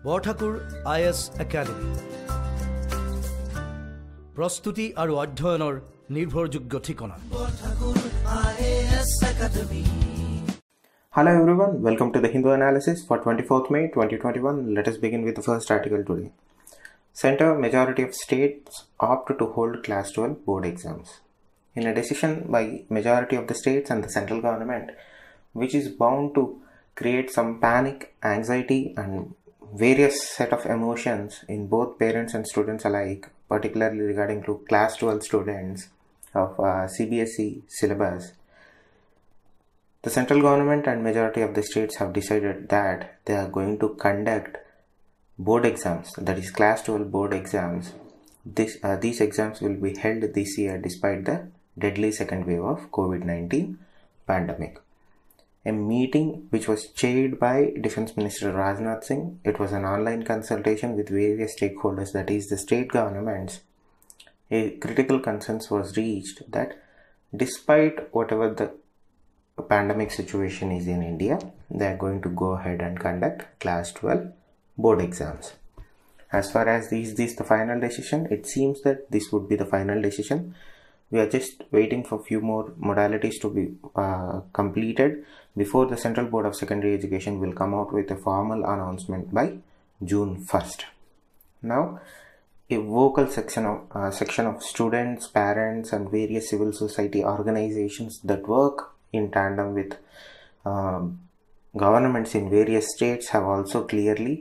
Borthakur IAS academy প্ৰস্তুতি আৰু অধ্যয়নৰ নিৰ্ভৰযোগ্য ঠিকনা Borthakur IAS academy. Hello everyone, welcome to the Hindu analysis for 24th May 2021. Let us begin with the first article today. Center majority of states opt to hold class 12 board exams. In a decision by majority of the states and the central government, which is bound to create some panic, anxiety and various set of emotions in both parents and students alike, particularly regarding to class 12 students of CBSE syllabus. The central government and majority of the states have decided that they are going to conduct board exams, that is class 12 board exams. These exams will be held this year despite the deadly second wave of COVID-19 pandemic. A meeting which was chaired by Defense Minister Rajnath Singh. It was an online consultation with various stakeholders, that is the state governments. A critical consensus was reached that despite whatever the pandemic situation is in India, they are going to go ahead and conduct class 12 board exams. As far as is this the final decision, it seems that this would be the final decision. We are just waiting for few more modalities to be completed before the Central Board of Secondary Education will come out with a formal announcement by June 1st. Now, a vocal section of students, parents and various civil society organizations that work in tandem with governments in various states have also clearly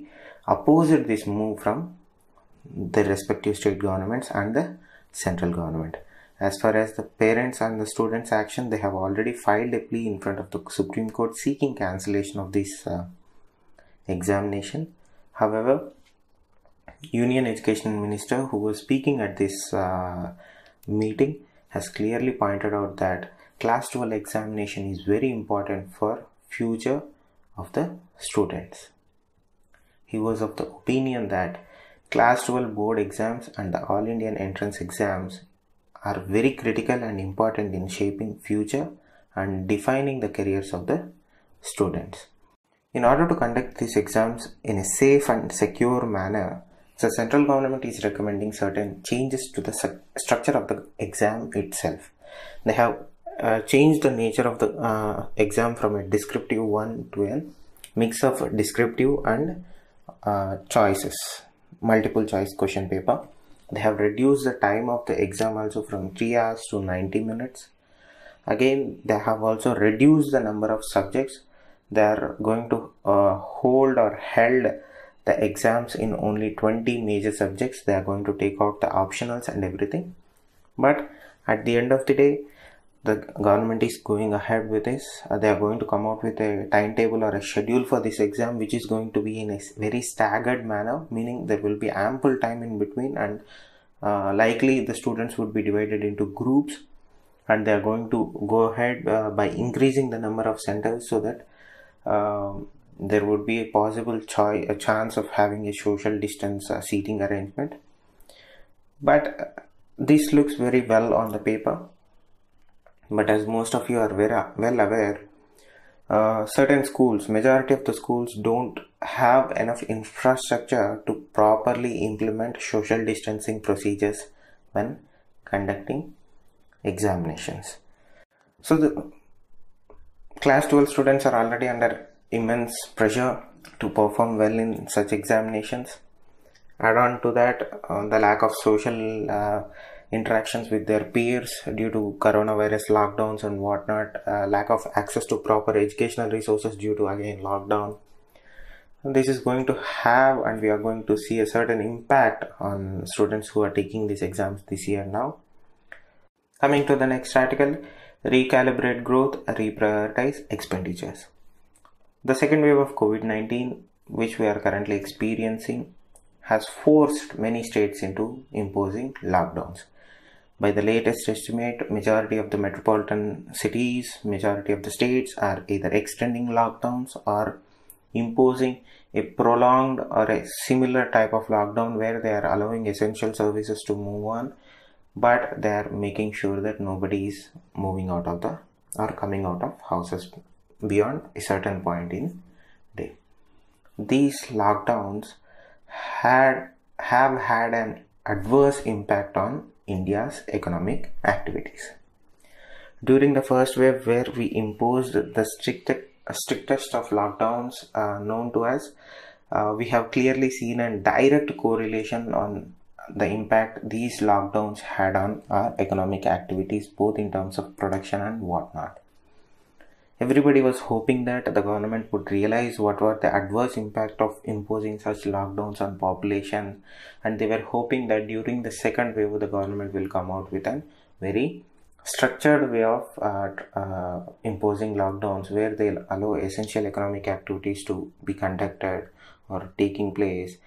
opposed this move from the respective state governments and the central government. As far as the parents and the students' action, they have already filed a plea in front of the Supreme Court seeking cancellation of this examination. However, Union Education Minister, who was speaking at this meeting, has clearly pointed out that class 12 examination is very important for future of the students. He was of the opinion that class 12 board exams and the All Indian entrance exams are very critical and important in shaping future and defining the careers of the students. In order to conduct these exams in a safe and secure manner, the central government is recommending certain changes to the structure of the exam itself. They have changed the nature of the exam from a descriptive one to a mix of descriptive and choices, multiple choice question paper. They have reduced the time of the exam also from 3 hours to 90 minutes. Again, they have also reduced the number of subjects. They are going to hold or held the exams in only 20 major subjects. They are going to take out the optionals and everything. But at the end of the day, the government is going ahead with this. They are going to come out with a timetable or a schedule for this exam, which is going to be in a very staggered manner, meaning there will be ample time in between, and likely the students would be divided into groups, and they are going to go ahead by increasing the number of centers so that there would be a possible a chance of having a social distance seating arrangement. But this looks very well on the paper. But as most of you are well aware, certain schools, majority of the schools don't have enough infrastructure to properly implement social distancing procedures when conducting examinations. So the class 12 students are already under immense pressure to perform well in such examinations. Add on to that the lack of social interactions with their peers due to coronavirus lockdowns and whatnot, lack of access to proper educational resources due to again lockdown. This is going to have, and we are going to see a certain impact on students who are taking these exams this year now. Coming to the next article, recalibrate growth, reprioritize expenditures. The second wave of COVID-19, which we are currently experiencing, has forced many states into imposing lockdowns. By the latest estimate, majority of the metropolitan cities, majority of the states are either extending lockdowns or imposing a prolonged or a similar type of lockdown where they are allowing essential services to move on, but they are making sure that nobody is moving out of the or coming out of houses beyond a certain point in day. These lockdowns have had an adverse impact on India's economic activities. During the first wave, where we imposed the strictest of lockdowns known to us, we have clearly seen a direct correlation on the impact these lockdowns had on our economic activities, both in terms of production and whatnot. Everybody was hoping that the government would realize what were the adverse impact of imposing such lockdowns on population, and they were hoping that during the second wave the government will come out with a very structured way of imposing lockdowns, where they'll allow essential economic activities to be conducted or taking place,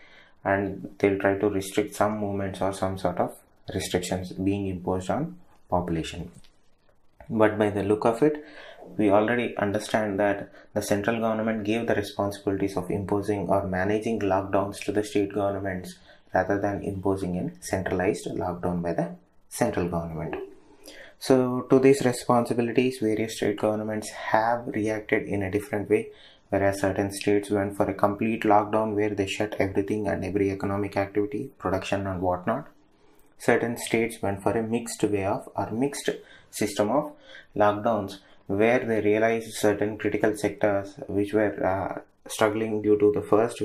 and they'll try to restrict some movements or some sort of restrictions being imposed on population. But by the look of it, we already understand that the central government gave the responsibilities of imposing or managing lockdowns to the state governments rather than imposing a centralized lockdown by the central government. So to these responsibilities, various state governments have reacted in a different way, whereas certain states went for a complete lockdown where they shut everything and every economic activity, production and whatnot. Certain states went for a mixed way of or mixed system of lockdowns, where they realized certain critical sectors which were struggling due to the first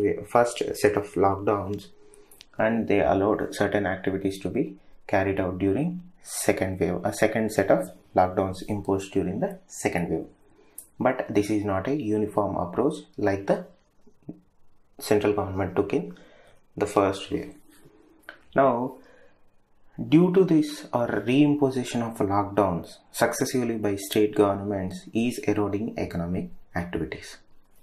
set of lockdowns, and they allowed certain activities to be carried out during second wave, a second set of lockdowns imposed during the second wave. But this is not a uniform approach like the central government took in the first wave. Now, due to this or reimposition of lockdowns successively by state governments is eroding economic activities.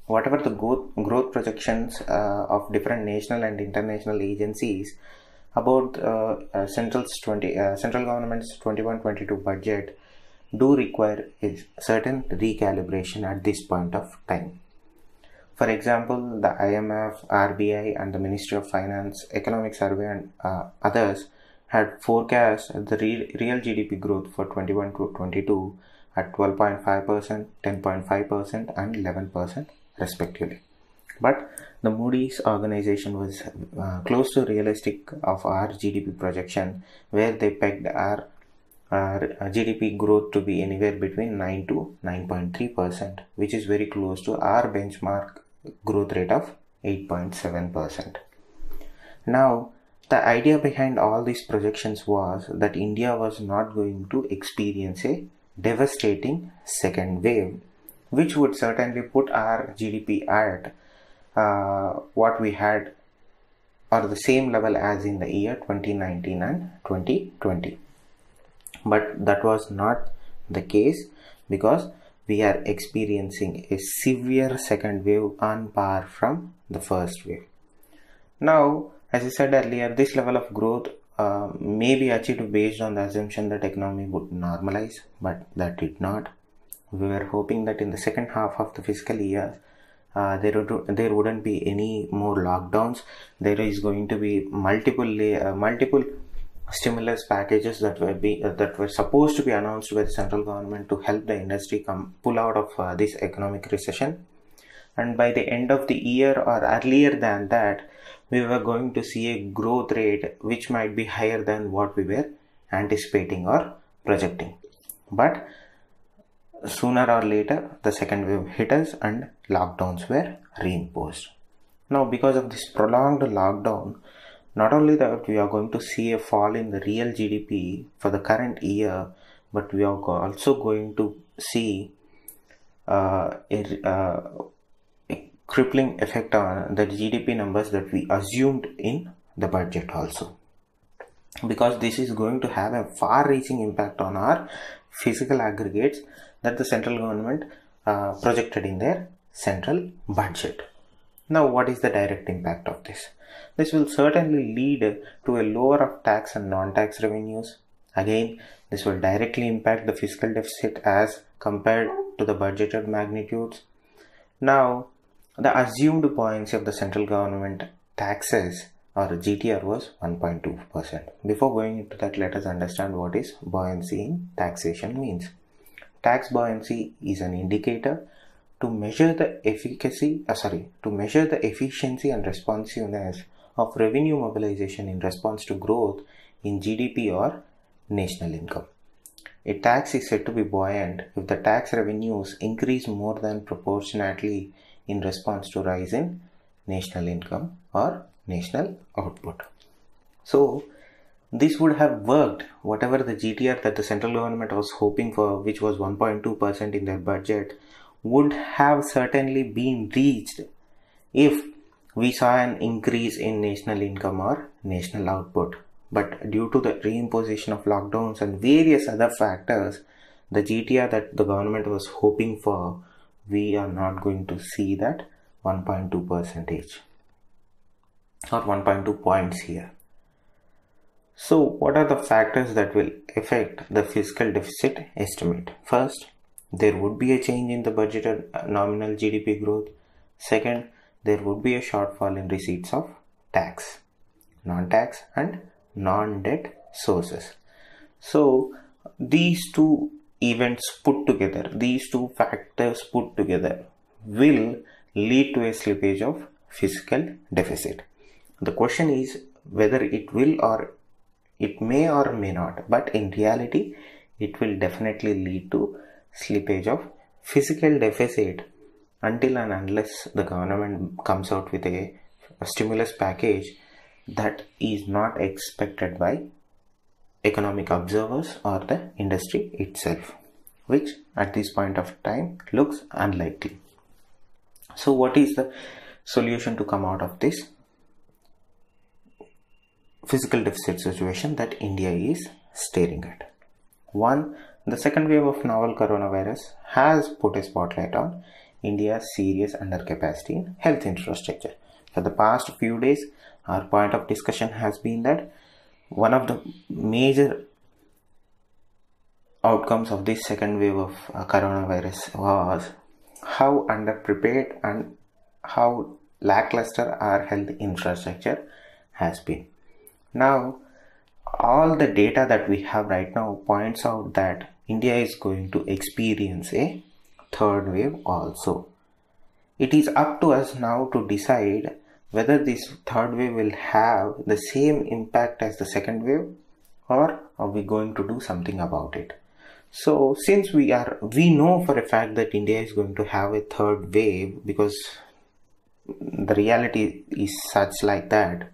Whatever the growth projections of different national and international agencies about central government's 21-22 budget do require a certain recalibration at this point of time. For example, the IMF, RBI and the Ministry of Finance, Economic Survey and others had forecast the real GDP growth for 21-22 at 12.5%, 10.5% and 11% respectively. But the Moody's organization was close to realistic of our GDP projection, where they pegged our GDP growth to be anywhere between 9 to 9.3%, which is very close to our benchmark growth rate of 8.7%. Now, the idea behind all these projections was that India was not going to experience a devastating second wave, which would certainly put our GDP at what we had or the same level as in the year 2019 and 2020. But that was not the case, because we are experiencing a severe second wave on par from the first wave. Now, as I said earlier, this level of growth may be achieved based on the assumption that economy would normalize, but that did not. We were hoping that in the second half of the fiscal year, there wouldn't be any more lockdowns. There is going to be multiple stimulus packages that were supposed to be announced by the central government to help the industry pull out of this economic recession. And by the end of the year or earlier than that, we were going to see a growth rate which might be higher than what we were anticipating or projecting. But sooner or later, the second wave hit us and lockdowns were reimposed. Now, because of this prolonged lockdown, not only that we are going to see a fall in the real GDP for the current year, but we are also going to see a crippling effect on the GDP numbers that we assumed in the budget also, because this is going to have a far-reaching impact on our physical aggregates that the central government projected in their central budget. Now, what is the direct impact of this? This will certainly lead to a lower of tax and non-tax revenues. Again, this will directly impact the fiscal deficit as compared to the budgeted magnitudes. Now, the assumed buoyancy of the central government taxes or GTR was 1.2%. Before going into that, let us understand what is buoyancy in taxation means. Tax buoyancy is an indicator to measure the efficiency and responsiveness of revenue mobilization in response to growth in GDP or national income. A tax is said to be buoyant if the tax revenues increase more than proportionately in response to rise in national income or national output. So this would have worked, whatever the GTR that the central government was hoping for, which was 1.2% in their budget, would have certainly been reached if we saw an increase in national income or national output. But due to the reimposition of lockdowns and various other factors, the GTR that the government was hoping for, we are not going to see that 1.2% or 1.2 points here. So what are the factors that will affect the fiscal deficit estimate? First, there would be a change in the budgeted nominal GDP growth. Second, there would be a shortfall in receipts of tax, non-tax and non-debt sources. So these two events put together, these two factors put together will lead to a slippage of fiscal deficit. The question is whether it will or it may or may not, but in reality it will definitely lead to slippage of fiscal deficit until and unless the government comes out with a stimulus package that is not expected by economic observers or the industry itself, which at this point of time looks unlikely. So what is the solution to come out of this fiscal deficit situation that India is staring at? One, the second wave of novel coronavirus has put a spotlight on India's serious undercapacity in health infrastructure. For the past few days, our point of discussion has been that one of the major outcomes of this second wave of coronavirus was how underprepared and how lackluster our health infrastructure has been. Now, all the data that we have right now points out that India is going to experience a third wave also. It is up to us now to decide whether this third wave will have the same impact as the second wave, or are we going to do something about it. So since we know for a fact that India is going to have a third wave, because the reality is such like that,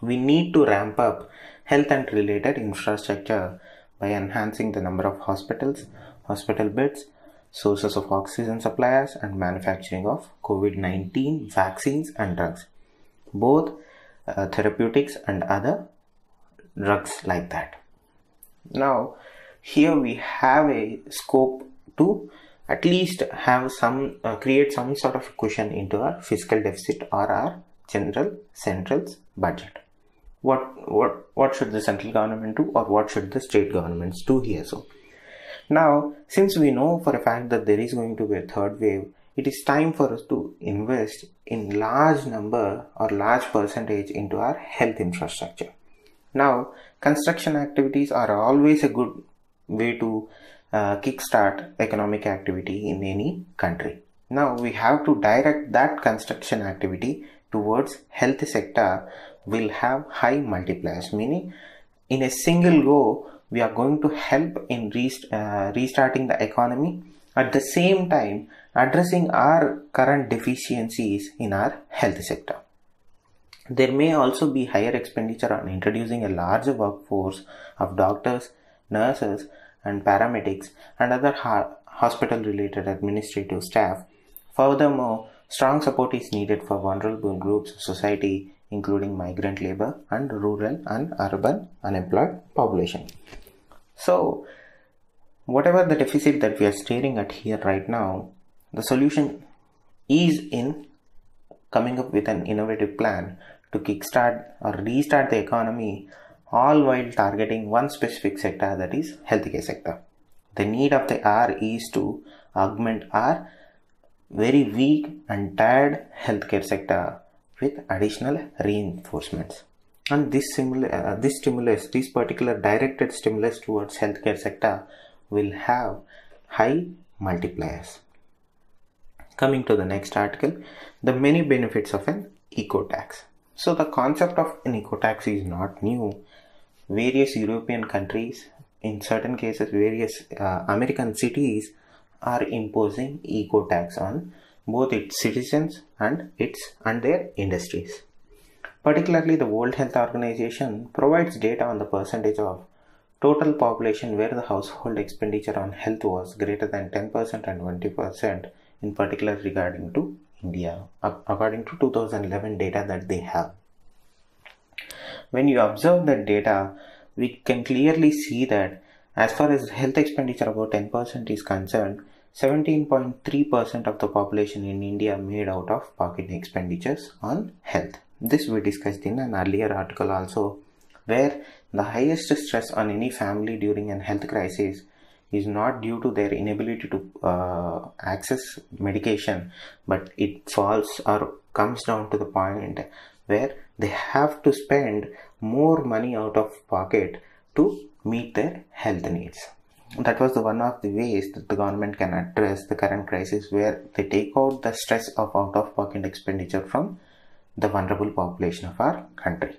we need to ramp up health and related infrastructure by enhancing the number of hospitals, hospital beds, sources of oxygen suppliers, and manufacturing of COVID-19 vaccines and drugs, both therapeutics and other drugs like that. Now, here we have a scope to at least have create some sort of cushion into our fiscal deficit or our central's budget. What should the central government do, or what should the state governments do here? So now, since we know for a fact that there is going to be a third wave, it is time for us to invest in large number or large percentage into our health infrastructure. Now, construction activities are always a good way to kickstart economic activity in any country. Now, we have to direct that construction activity towards health sector will have high multipliers, meaning in a single go we are going to help in restarting the economy, at the same time addressing our current deficiencies in our health sector. There may also be higher expenditure on introducing a larger workforce of doctors, nurses and paramedics and other hospital related administrative staff. Furthermore, strong support is needed for vulnerable groups of society, including migrant labor and rural and urban unemployed population. So, whatever the deficit that we are staring at here right now, the solution is in coming up with an innovative plan to kickstart or restart the economy, all while targeting one specific sector, that is healthcare sector. The need of the hour is to augment our very weak and tired healthcare sector with additional reinforcements, and this particular directed stimulus towards healthcare sector will have high multipliers. Coming to the next article, the many benefits of an eco tax. So the concept of an eco-tax is not new. Various European countries, in certain cases various American cities, are imposing eco-tax on both its citizens and their industries. Particularly, the World Health Organization provides data on the percentage of total population where the household expenditure on health was greater than 10% and 20%, in particular regarding to India, according to 2011 data that they have. When you observe that data, we can clearly see that as far as health expenditure about 10% is concerned, 17.3% of the population in India made out of pocket expenditures on health. This we discussed in an earlier article also, where the highest stress on any family during a health crisis is not due to their inability to access medication, but it falls or comes down to the point where they have to spend more money out of pocket to meet their health needs. That was one of the ways that the government can address the current crisis, where they take out the stress of out-of-pocket expenditure from the vulnerable population of our country.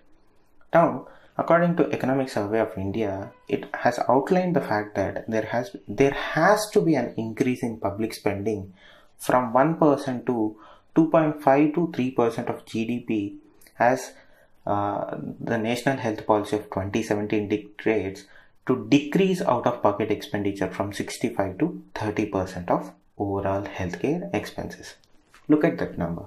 Now, according to Economic Survey of India, it has outlined the fact that there has to be an increase in public spending from 1% to 2.5 to 3% of GDP, as the National Health Policy of 2017 dictates, to decrease out-of-pocket expenditure from 65 to 30% of overall healthcare expenses. Look at that number.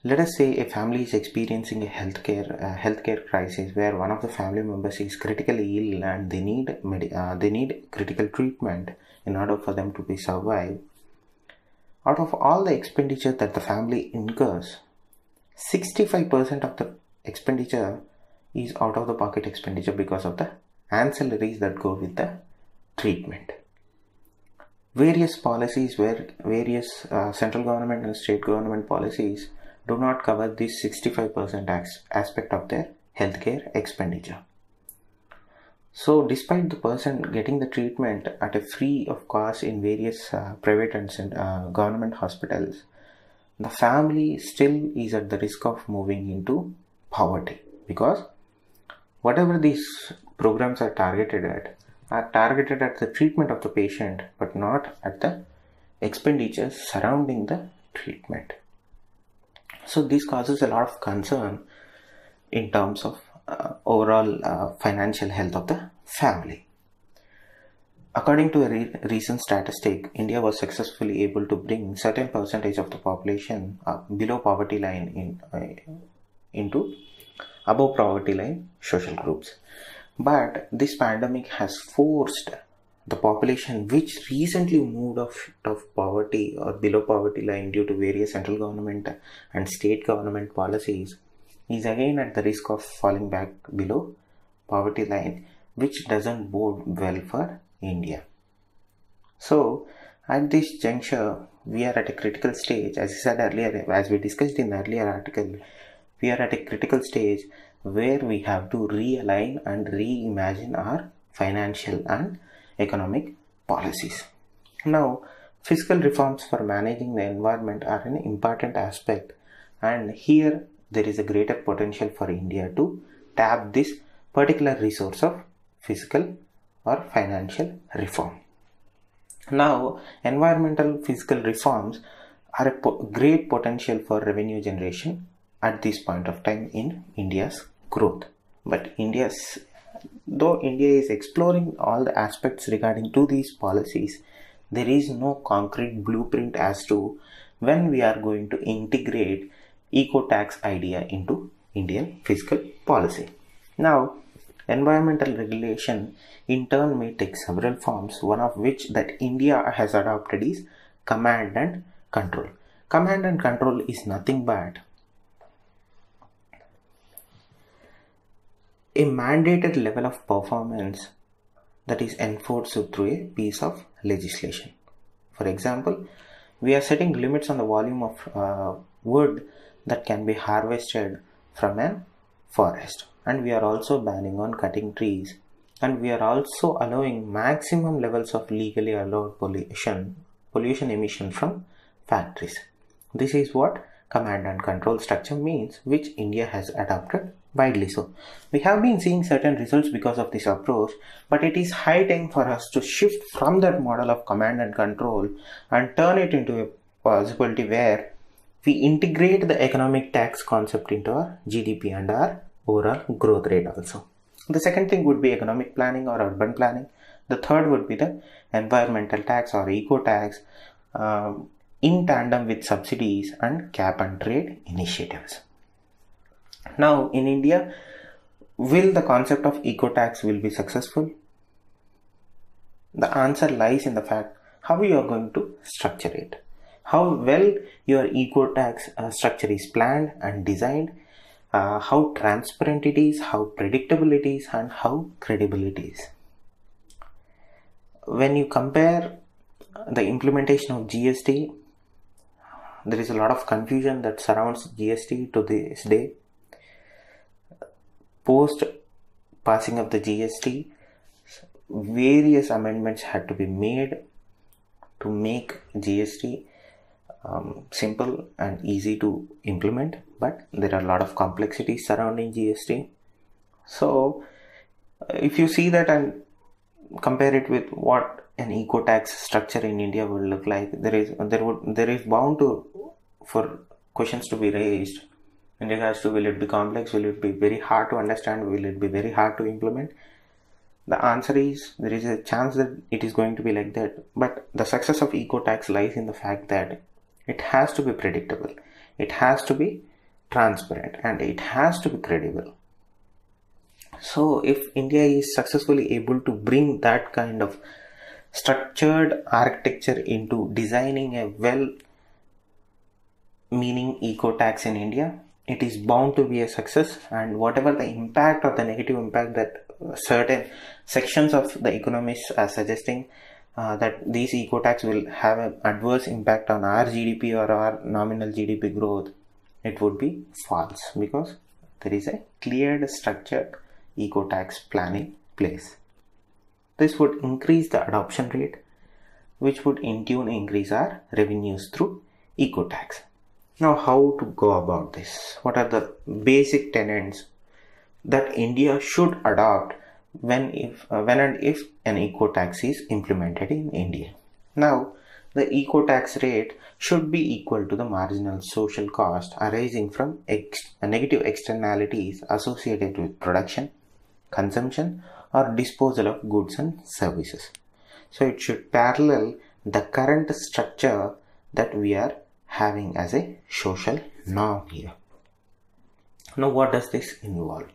Let us say a family is experiencing a healthcare crisis where one of the family members is critically ill and they need critical treatment in order for them to be survived. Out of all the expenditure that the family incurs, 65% of the expenditure is out of the pocket expenditure because of the ancillaries that go with the treatment. Various policies, where various central government and state government policies do not cover this 65% aspect of their healthcare expenditure. So despite the person getting the treatment at a free of cost in various private and government hospitals, the family still is at the risk of moving into poverty, because whatever these programs are targeted at the treatment of the patient, but not at the expenditures surrounding the treatment. So this causes a lot of concern in terms of overall financial health of the family. According to a recent statistic, India was successfully able to bring certain percentage of the population below poverty line into above poverty line social groups. But this pandemic has forced the population which recently moved out of poverty or below poverty line due to various central government and state government policies is again at the risk of falling back below poverty line, which doesn't bode well for India. So at this juncture, we are at a critical stage. As I said earlier, as we discussed in the earlier article, we are at a critical stage where we have to realign and reimagine our financial and economic policies. Now, fiscal reforms for managing the environment are an important aspect, and here there is a greater potential for India to tap this particular resource of fiscal or financial reform. Now, environmental fiscal reforms are a great potential for revenue generation at this point of time in India's growth. But though India is exploring all the aspects regarding to these policies, there is no concrete blueprint as to when we are going to integrate eco-tax idea into Indian fiscal policy. Now, environmental regulation in turn may take several forms, one of which that India has adopted is command and control. Command and control is nothing but a mandated level of performance that is enforced through a piece of legislation. For example, we are setting limits on the volume of wood that can be harvested from a forest, and we are also banning on cutting trees, and we are also allowing maximum levels of legally allowed pollution emission from factories. This is what command and control structure means, which India has adopted widely. So we have been seeing certain results because of this approach, but it is high time for us to shift from that model of command and control and turn it into a possibility where we integrate the economic tax concept into our GDP and our overall growth rate also. The second thing would be economic planning or urban planning. The third would be the environmental tax or eco tax, in tandem with subsidies and cap and trade initiatives. Now in India, will the concept of eco tax will be successful? The answer lies in the fact how you are going to structure it, how well your eco tax structure is planned and designed, how transparent it is, how predictable it is, and how credible it is. When you compare the implementation of GST, there is a lot of confusion that surrounds GST to this day. Post passing of the GST, various amendments had to be made to make GST simple and easy to implement, but there are a lot of complexities surrounding GST. So if you see that and compare it with what an eco tax structure in India will look like, there is bound for questions to be raised in regards to, will it be complex, will it be very hard to understand, will it be very hard to implement? The answer is, there is a chance that it is going to be like that, but the success of eco tax lies in the fact that it has to be predictable, it has to be transparent, and it has to be credible. So if India is successfully able to bring that kind of structured architecture into designing a well-meaning eco tax in India, it is bound to be a success, and whatever the impact or the negative impact that certain sections of the economists are suggesting, that these eco tax will have an adverse impact on our GDP or our nominal GDP growth, it would be false, because there is a cleared structured eco tax plan in place. This would increase the adoption rate, which would in turn increase our revenues through eco tax. Now, how to go about this? What are the basic tenets that India should adopt when and if an eco tax is implemented in India? Now, the eco tax rate should be equal to the marginal social cost arising from negative externalities associated with production, consumption, or disposal of goods and services. So it should parallel the current structure that we are having as a social norm here. Now, what does this involve?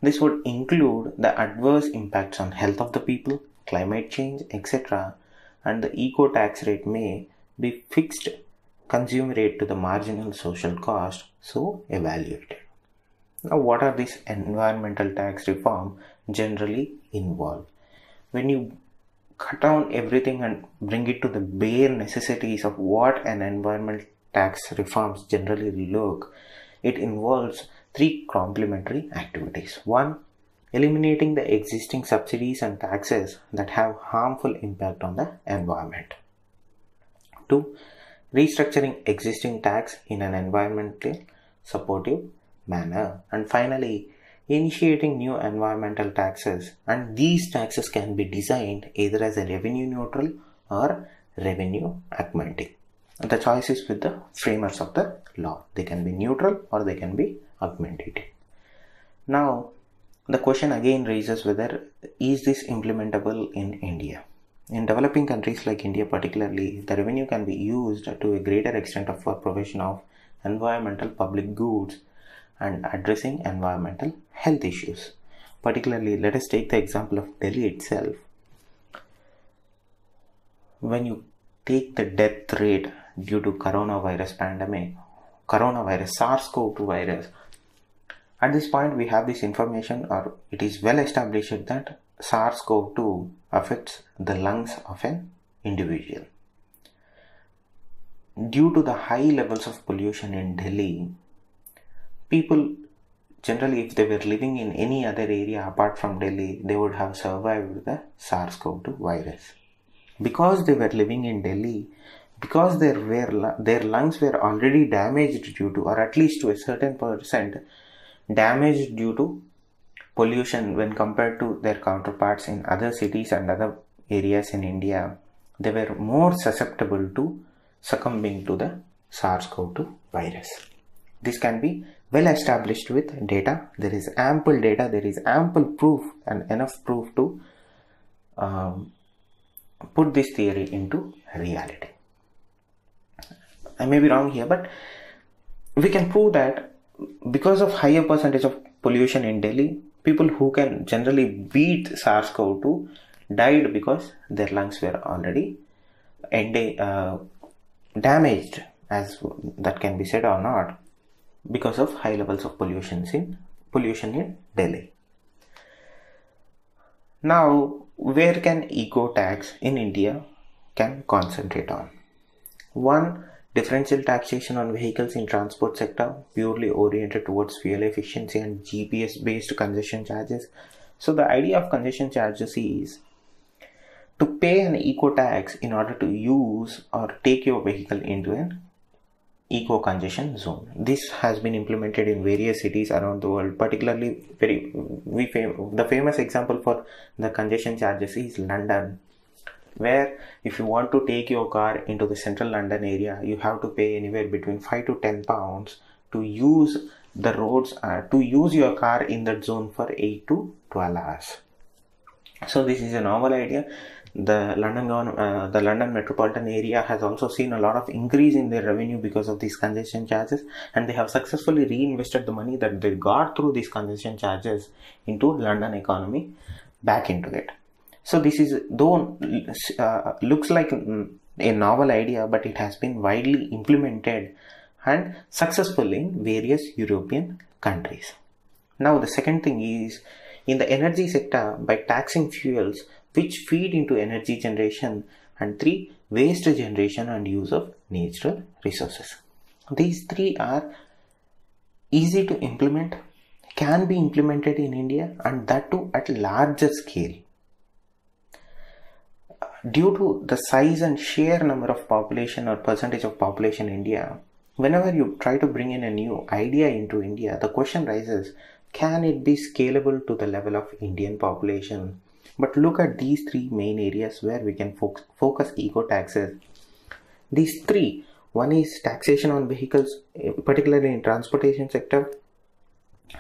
This would include the adverse impacts on health of the people, climate change, etc., and the eco tax rate may be fixed consumer rate to the marginal social cost, so evaluated. Now, what are these environmental tax reform generally involve? When you cut down everything and bring it to the bare necessities of what an environmental tax reforms generally look, it involves three complementary activities. 1. Eliminating the existing subsidies and taxes that have harmful impact on the environment. 2. Restructuring existing tax in an environmentally supportive manner. And finally, initiating new environmental taxes, and these taxes can be designed either as a revenue neutral or revenue augmenting. The choice is with the framers of the law. They can be neutral or they can be augmentative. Now, the question again raises whether is this implementable in India? In developing countries like India particularly, the revenue can be used to a greater extent for provision of environmental public goods and addressing environmental health issues. Particularly, let us take the example of Delhi itself. When you take the death rate due to coronavirus pandemic, SARS-CoV-2 virus, at this point we have this information, or it is well established that SARS-CoV-2 affects the lungs of an individual. Due to the high levels of pollution in Delhi, people generally, if they were living in any other area apart from Delhi, they would have survived the SARS-CoV-2 virus. Because they were living in Delhi, because their lungs were already damaged due to, or at least to a certain percent damaged due to pollution when compared to their counterparts in other cities and other areas in India, they were more susceptible to succumbing to the SARS-CoV-2 virus. This can be well established with data. There is ample data, there is ample proof and enough proof to put this theory into reality. I may be wrong here, but we can prove that because of higher percentage of pollution in Delhi, people who can generally beat SARS-CoV-2 died because their lungs were already damaged, as that can be said or not, because of high levels of pollution in Delhi. Now, where can eco tax in India can concentrate on? One, differential taxation on vehicles in transport sector, purely oriented towards fuel efficiency and GPS based congestion charges. So the idea of congestion charges is to pay an eco tax in order to use or take your vehicle into an eco congestion zone. This has been implemented in various cities around the world, particularly the famous example for the congestion charges is London, where if you want to take your car into the central London area, you have to pay anywhere between 5 to 10 pounds to use the roads, to use your car in that zone for 8 to 12 hours. So this is a novel idea. The London metropolitan area has also seen a lot of increase in their revenue because of these congestion charges, and they have successfully reinvested the money that they got through these congestion charges into London economy back into it. So this is, though looks like a novel idea, but it has been widely implemented and successful in various European countries. Now the second thing is, in the energy sector, by taxing fuels which feed into energy generation, and 3, waste generation and use of natural resources. These 3 are easy to implement, can be implemented in India, and that too at larger scale. Due to the size and sheer number of population or percentage of population in India, whenever you try to bring in a new idea into India, the question rises, can it be scalable to the level of Indian population? But look at these 3 main areas where we can focus eco taxes. These 3, one is taxation on vehicles, particularly in transportation sector,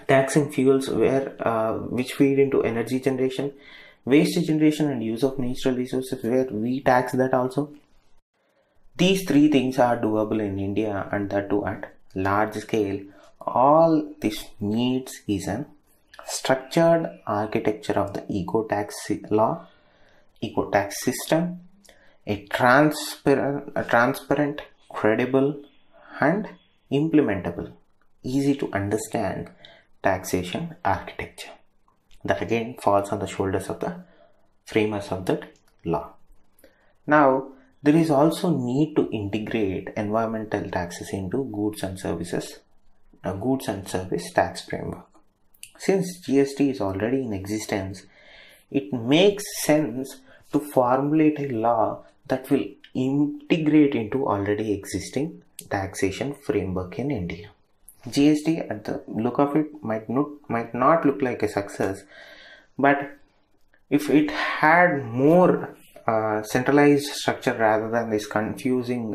taxing fuels which feed into energy generation, waste generation and use of natural resources where we tax that also. These 3 things are doable in India, and that too at large scale. All this needs is an structured architecture of the eco tax law, eco tax system, a transparent, credible and implementable, easy to understand taxation architecture that again falls on the shoulders of the framers of that law. Now, there is also need to integrate environmental taxes into goods and service tax framework. Since GST is already in existence, it makes sense to formulate a law that will integrate into already existing taxation framework in India. GST at the look of it might not look like a success, but if it had more centralized structure rather than this confusing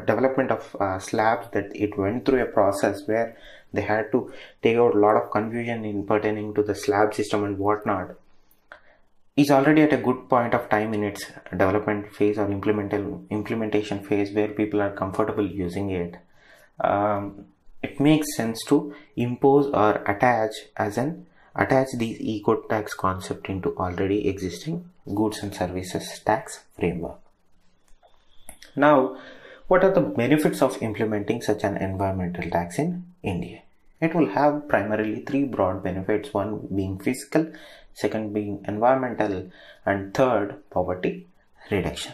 development of slabs, that it went through a process where they had to take out a lot of confusion in pertaining to the slab system and whatnot, is already at a good point of time in its development phase or implementation phase where people are comfortable using it. It makes sense to impose or attach these eco tax concept into already existing goods and services tax framework. Now, what are the benefits of implementing such an environmental tax in India? It will have primarily 3 broad benefits, one being fiscal, second being environmental, and third, poverty reduction.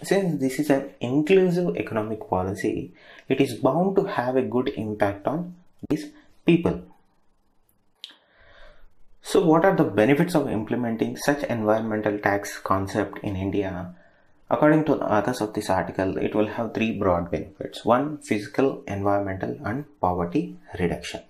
Since this is an inclusive economic policy, it is bound to have a good impact on these people. So what are the benefits of implementing such environmental tax concept in India? According to the authors of this article, it will have three broad benefits. One, physical, environmental, and poverty reduction.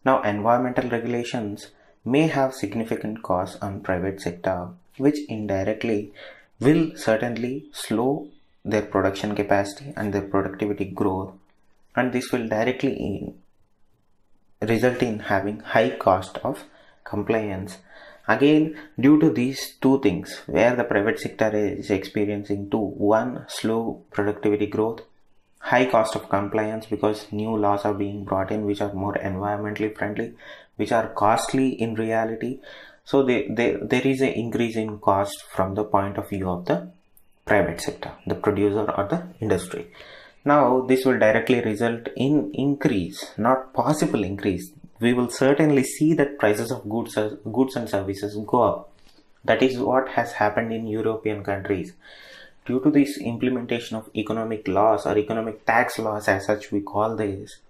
Now, environmental regulations may have significant costs on private sector, which indirectly will certainly slow their production capacity and their productivity growth, and this will directly result in having high cost of compliance. Again, due to these two things, where the private sector is experiencing two: one, slow productivity growth, high cost of compliance because new laws are being brought in which are more environmentally friendly, which are costly in reality. So there is an increase in cost from the point of view of the private sector, the producer or the industry. Now this will directly result in increase, not possible increase. We will certainly see that prices of goods and services go up. That is what has happened in European countries. Due to this implementation of economic laws or economic tax laws, as such we call this,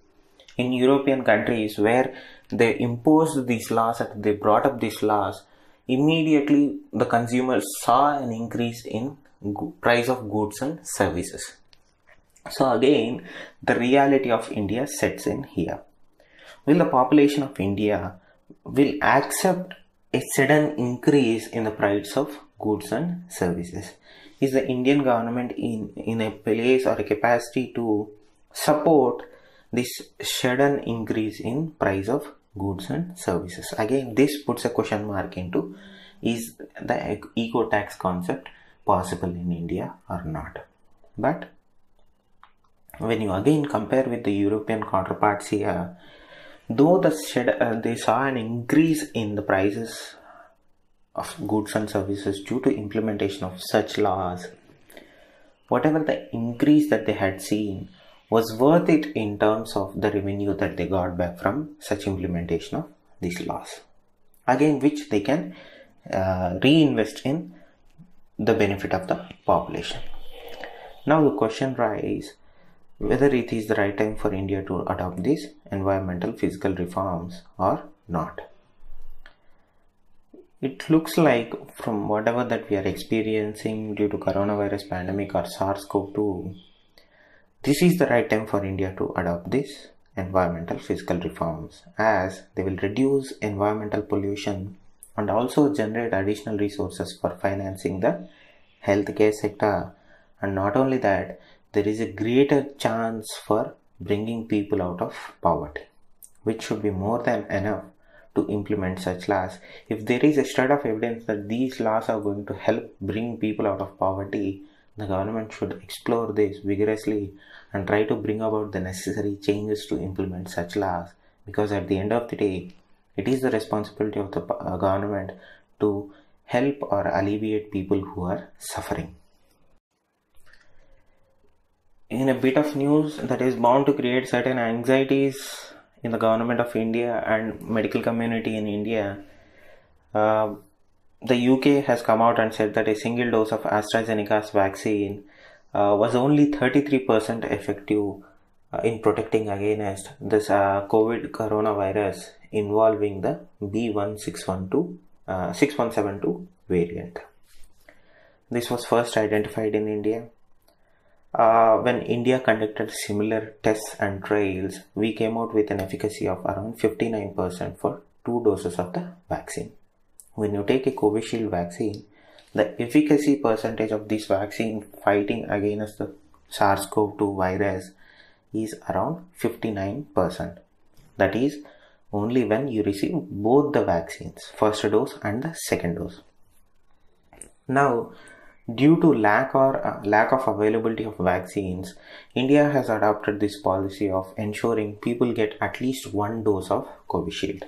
in European countries where they imposed these laws and they brought up these laws, immediately the consumers saw an increase in price of goods and services. So again, the reality of India sets in here. Will the population of India will accept a sudden increase in the price of goods and services? Is the Indian government in a place or a capacity to support this sudden increase in price of goods and services? Again, this puts a question mark into, is the eco tax concept possible in India or not? But when you again compare with the European counterparts here, though they saw an increase in the prices of goods and services due to implementation of such laws, whatever the increase that they had seen was worth it in terms of the revenue that they got back from such implementation of these laws. Again, which they can reinvest in the benefit of the population. Now the question arises whether it is the right time for India to adopt these environmental physical reforms or not. It looks like from whatever that we are experiencing due to coronavirus pandemic or SARS-CoV-2, this is the right time for India to adopt these environmental physical reforms, as they will reduce environmental pollution and also generate additional resources for financing the healthcare sector. And not only that, there is a greater chance for bringing people out of poverty, which should be more than enough to implement such laws. If there is a shred of evidence that these laws are going to help bring people out of poverty, the government should explore this vigorously and try to bring about the necessary changes to implement such laws, because at the end of the day, it is the responsibility of the government to help or alleviate people who are suffering. In a bit of news that is bound to create certain anxieties in the government of India and medical community in India, the UK has come out and said that a single dose of AstraZeneca's vaccine was only 33% effective in protecting against this COVID coronavirus involving the B.1.617.2 variant. This was first identified in India. When India conducted similar tests and trials, we came out with an efficacy of around 59% for 2 doses of the vaccine. When you take a Covishield vaccine, the efficacy percentage of this vaccine fighting against the SARS-CoV-2 virus is around 59%. That is only when you receive both the vaccines, first dose and the second dose. Now, due to lack of availability of vaccines, India has adopted this policy of ensuring people get at least 1 dose of Covishield.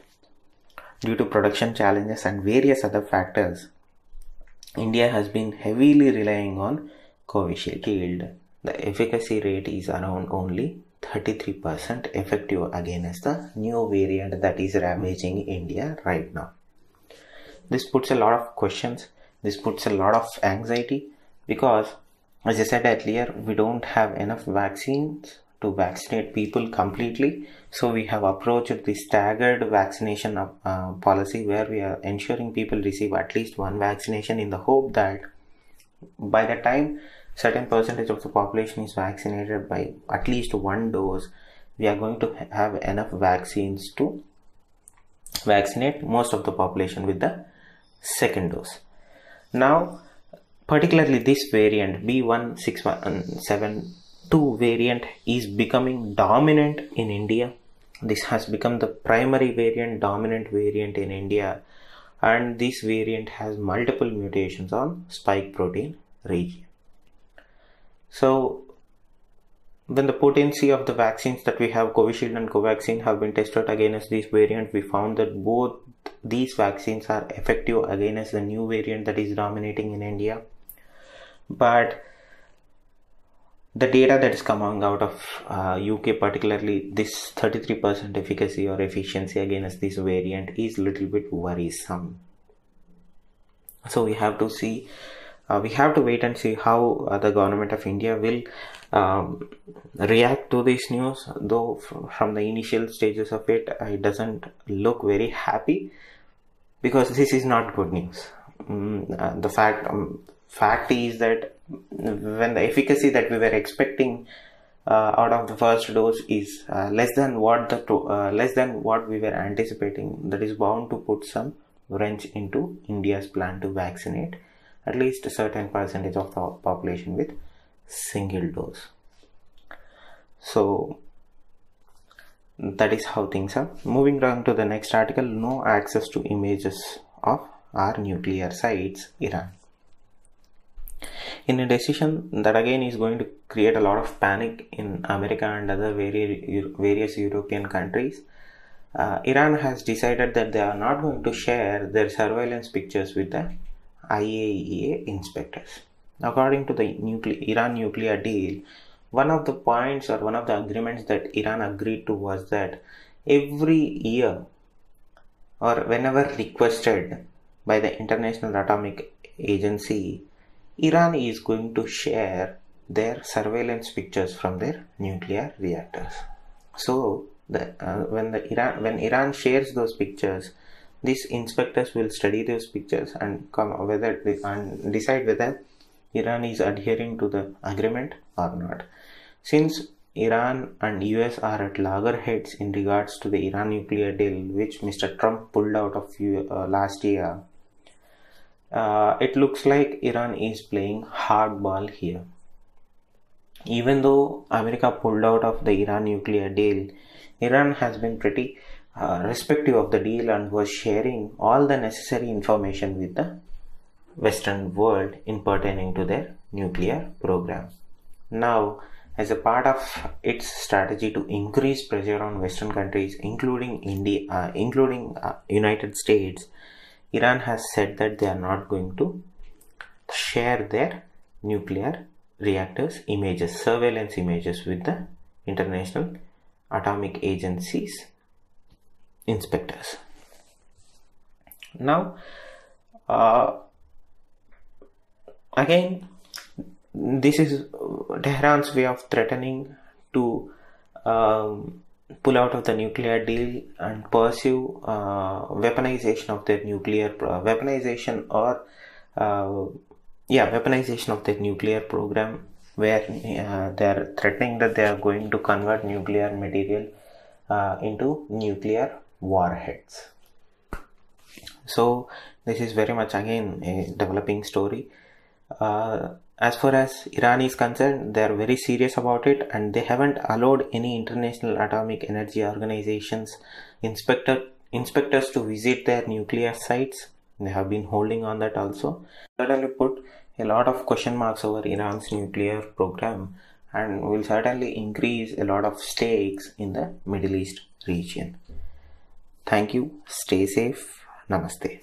Due to production challenges and various other factors, India has been heavily relying on Covishield. The efficacy rate is around only 33% effective against the new variant that is ravaging India right now. This puts a lot of questions. This puts a lot of anxiety because, as I said earlier, we don't have enough vaccines to vaccinate people completely. So we have approached the staggered vaccination policy where we are ensuring people receive at least 1 vaccination in the hope that By the time certain percentage of the population is vaccinated by at least one dose, we are going to have enough vaccines to vaccinate most of the population with the second dose. Now, particularly this variant B.1.617.2 variant is becoming dominant in India. This has become the primary variant, dominant variant in India, and this variant has multiple mutations on spike protein region. So when the potency of the vaccines that we have, Covishield and Covaxin, have been tested against this variant, we found that both these vaccines are effective against the new variant that is dominating in India. But the data that is coming out of UK, particularly this 33% efficacy or efficiency against this variant, is a little bit worrisome. So we have to see, we have to wait and see how the government of India will react to this news. Though from the initial stages of it, it doesn't look very happy, because this is not good news. The fact is that when the efficacy that we were expecting out of the first dose is less than what we were anticipating, that is bound to put some wrench into India's plan to vaccinate at least a certain percentage of the population with single dose. So that is how things are. Moving on to the next article, no access to images of our nuclear sites, Iran. In a decision that again is going to create a lot of panic in America and other various European countries, Iran has decided that they are not going to share their surveillance pictures with the IAEA inspectors. According to the Iran nuclear deal, one of the points or one of the agreements that Iran agreed to was that every year or whenever requested by the International Atomic Agency, Iran is going to share their surveillance pictures from their nuclear reactors. So when Iran shares those pictures, these inspectors will study those pictures and decide whether Iran is adhering to the agreement or not. Since Iran and US are at loggerheads in regards to the Iran nuclear deal, which Mr. Trump pulled out of last year, it looks like Iran is playing hardball here. Even though America pulled out of the Iran nuclear deal, Iran has been pretty respective of the deal and was sharing all the necessary information with the Western world in pertaining to their nuclear program. Now, as a part of its strategy to increase pressure on Western countries, including United States, Iran has said that they are not going to share their nuclear reactors images, surveillance images, with the International Atomic Agency's inspectors. Now, again, this is Tehran's way of threatening to pull out of the nuclear deal and pursue weaponization of their nuclear weaponization of their nuclear program, where they are threatening that they are going to convert nuclear material into nuclear warheads. So this is very much again a developing story. As far as Iran is concerned, they are very serious about it, and they haven't allowed any International Atomic Energy Organization's inspectors to visit their nuclear sites. They have been holding on that also. Certainly put a lot of question marks over Iran's nuclear program and will certainly increase a lot of stakes in the Middle East region. Thank you. Stay safe. Namaste.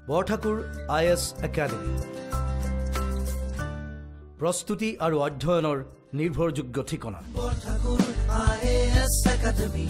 Borthakur IS academy প্ৰস্তুতি আৰু অধ্যয়নৰ নিৰ্ভৰযোগ্য ঠিকনা। Borthakur IS academy.